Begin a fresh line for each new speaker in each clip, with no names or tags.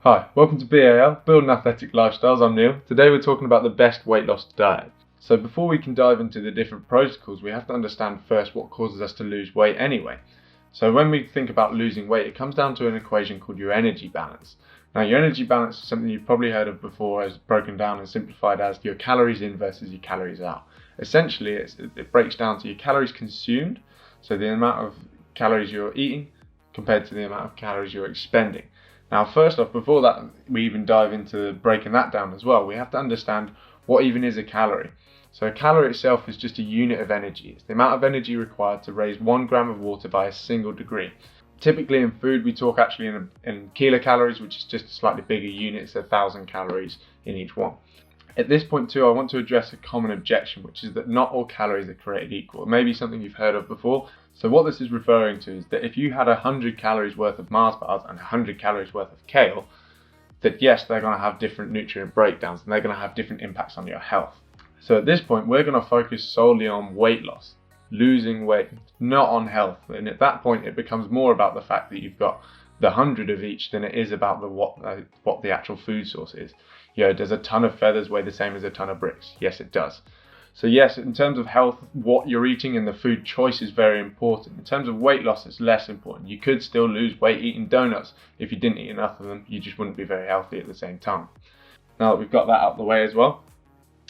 Hi, welcome to BAL, Building Athletic Lifestyles. I'm Neil. Today we're talking about the best weight loss diet. So before we can dive into the different protocols, we have to understand first what causes us to lose weight anyway. So when we think about losing weight, it comes down to an equation called your energy balance. Now your energy balance is something you've probably heard of before, as broken down and simplified as your calories in versus your calories out. Essentially it breaks down to your calories consumed, so the amount of calories you're eating compared to the amount of calories you're expending. Now, first off, before that we even dive into breaking that down as well, we have to understand what even is a calorie. So a calorie itself is just a unit of energy. It's the amount of energy required to raise 1 gram of water by a single degree. Typically in food we talk actually in kilocalories, which is just a slightly bigger unit. It's 1,000 calories in each one. At this point too, I want to address a common objection, which is that not all calories are created equal. It may be something you've heard of before. So what this is referring to is that if you had 100 calories worth of Mars bars and 100 calories worth of kale, that yes, they're going to have different nutrient breakdowns and they're going to have different impacts on your health. So at this point, we're going to focus solely on weight loss, losing weight, not on health. And at that point, it becomes more about the fact that you've got the 100 of each than it is about what the actual food source is. You know, does a ton of feathers weigh the same as a ton of bricks? Yes, it does. So yes, in terms of health, what you're eating and the food choice is very important. In terms of weight loss, it's less important. You could still lose weight eating donuts. If you didn't eat enough of them, you just wouldn't be very healthy at the same time. Now that we've got that out of the way as well,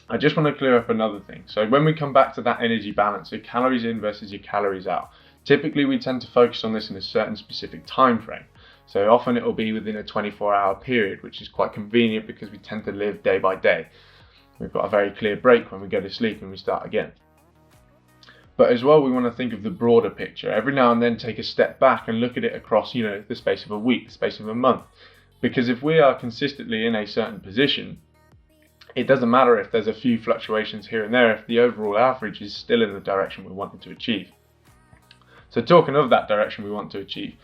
I just want to clear up another thing. So when we come back to that energy balance, your calories in versus your calories out, typically we tend to focus on this in a certain specific time frame. So often it will be within a 24-hour period, which is quite convenient because we tend to live day by day. We've got a very clear break when we go to sleep and we start again. But as well, we want to think of the broader picture. Every now and then take a step back and look at it across, the space of a week, the space of a month. Because if we are consistently in a certain position, it doesn't matter if there's a few fluctuations here and there if the overall average is still in the direction we wanted to achieve. So talking of that direction we want to achieve,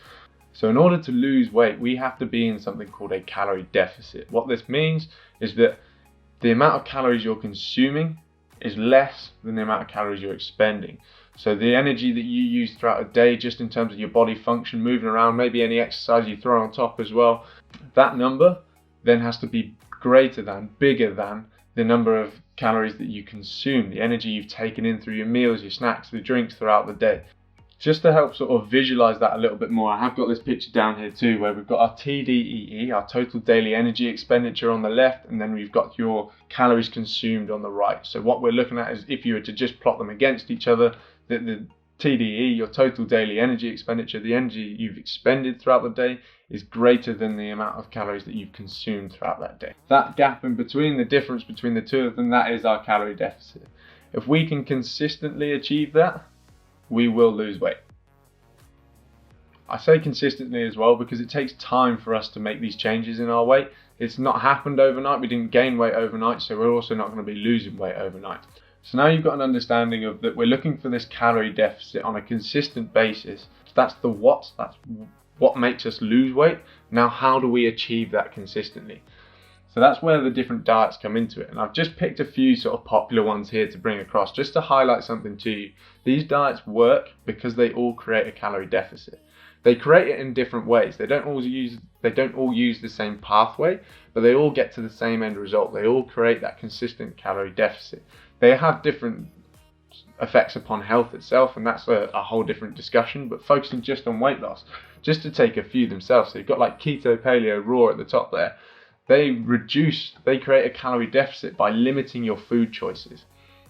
so in order to lose weight, we have to be in something called a calorie deficit. What this means is that the amount of calories you're consuming is less than the amount of calories you're expending. So the energy that you use throughout a day, just in terms of your body function, moving around, maybe any exercise you throw on top as well, that number then has to be bigger than the number of calories that you consume, the energy you've taken in through your meals, your snacks, the drinks throughout the day. Just to help sort of visualize that a little bit more, I have got this picture down here too, where we've got our TDEE, our total daily energy expenditure on the left, and then we've got your calories consumed on the right. So what we're looking at is, if you were to just plot them against each other, the TDE, your total daily energy expenditure, the energy you've expended throughout the day, is greater than the amount of calories that you've consumed throughout that day. That gap in between, the difference between the two of them, that is our calorie deficit. If we can consistently achieve that, we will lose weight. I say consistently as well because it takes time for us to make these changes in our weight. It's not happened overnight. We didn't gain weight overnight, so we're also not going to be losing weight overnight. So now you've got an understanding of that we're looking for this calorie deficit on a consistent basis. That's the what, that's what makes us lose weight. Now how do we achieve that consistently? So that's where the different diets come into it. And I've just picked a few sort of popular ones here to bring across, just to highlight something to you. These diets work because they all create a calorie deficit. They create it in different ways. They don't all use the same pathway, but they all get to the same end result. They all create that consistent calorie deficit. They have different effects upon health itself, and that's a whole different discussion, but focusing just on weight loss, just to take a few themselves. So you've got like keto, paleo, raw at the top there. They create a calorie deficit by limiting your food choices.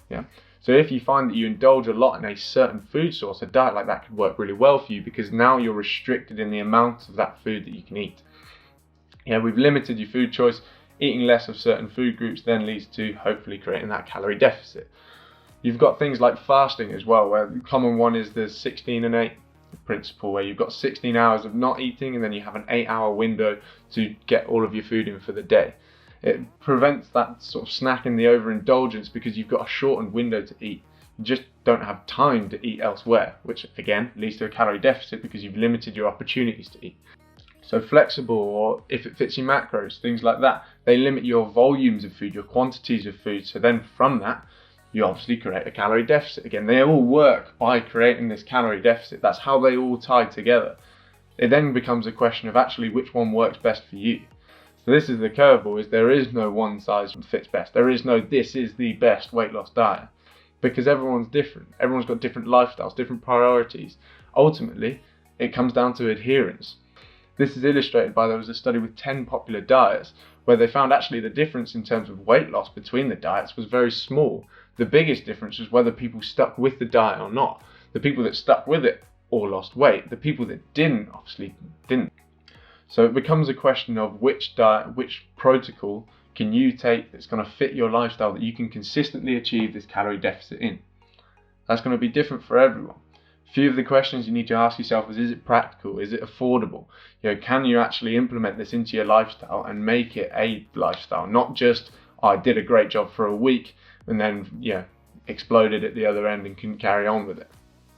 Yeah. So if you find that you indulge a lot in a certain food source, a diet like that could work really well for you because now you're restricted in the amount of that food that you can eat. Yeah, we've limited your food choice. Eating less of certain food groups then leads to hopefully creating that calorie deficit. You've got things like fasting as well, where the common one is the 16 and 8 principle, where you've got 16 hours of not eating and then you have an 8-hour window to get all of your food in for the day. It prevents that sort of snacking, the overindulgence, because you've got a shortened window to eat. You just don't have time to eat elsewhere, which again leads to a calorie deficit because you've limited your opportunities to eat. So flexible, or if it fits your macros, things like that, they limit your volumes of food, your quantities of food. So then from that, you obviously create a calorie deficit. Again, they all work by creating this calorie deficit. That's how they all tie together. It then becomes a question of actually which one works best for you. So this is the curveball, is there is no one size fits best. There is no this is the best weight loss diet, because everyone's different. Everyone's got different lifestyles, different priorities. Ultimately, it comes down to adherence. This is illustrated by, there was a study with 10 popular diets where they found actually the difference in terms of weight loss between the diets was very small. The biggest difference was whether people stuck with the diet or not. The people that stuck with it all lost weight. The people that didn't, obviously didn't. So it becomes a question of which diet, which protocol can you take that's going to fit your lifestyle, that you can consistently achieve this calorie deficit in. That's going to be different for everyone. A few of the questions you need to ask yourself is it practical? Is it affordable? Can you actually implement this into your lifestyle and make it a lifestyle? Not just, I did a great job for a week and then exploded at the other end and couldn't carry on with it.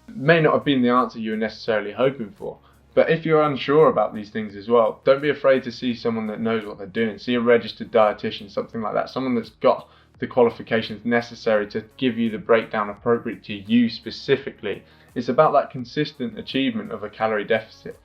It may not have been the answer you were necessarily hoping for. But if you're unsure about these things as well, don't be afraid to see someone that knows what they're doing. See a registered dietitian, something like that. Someone that's got the qualifications necessary to give you the breakdown appropriate to you specifically. It's about that consistent achievement of a calorie deficit.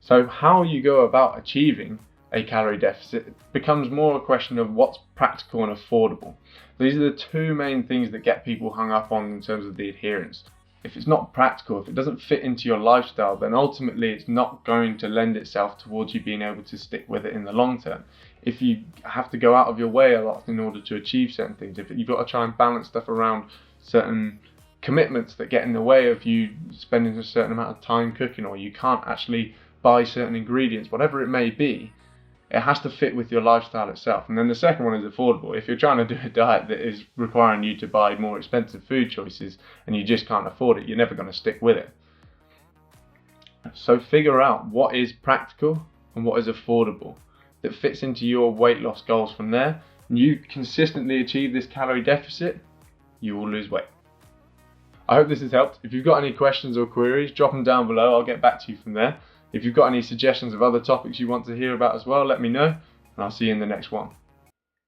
So how you go about achieving a calorie deficit becomes more a question of what's practical and affordable. These are the two main things that get people hung up on in terms of the adherence. If it's not practical, if it doesn't fit into your lifestyle, then ultimately it's not going to lend itself towards you being able to stick with it in the long term. If you have to go out of your way a lot in order to achieve certain things, if you've got to try and balance stuff around certain commitments that get in the way of you spending a certain amount of time cooking, or you can't actually buy certain ingredients, whatever it may be, it has to fit with your lifestyle itself. And then the second one is affordable. If you're trying to do a diet that is requiring you to buy more expensive food choices and you just can't afford it, you're never going to stick with it. So figure out what is practical and what is affordable that fits into your weight loss goals. From there, and you consistently achieve this calorie deficit, you will lose weight. I hope this has helped. If you've got any questions or queries, drop them down below. I'll get back to you from there. If you've got any suggestions of other topics you want to hear about as well, let me know, and I'll see you in the next one.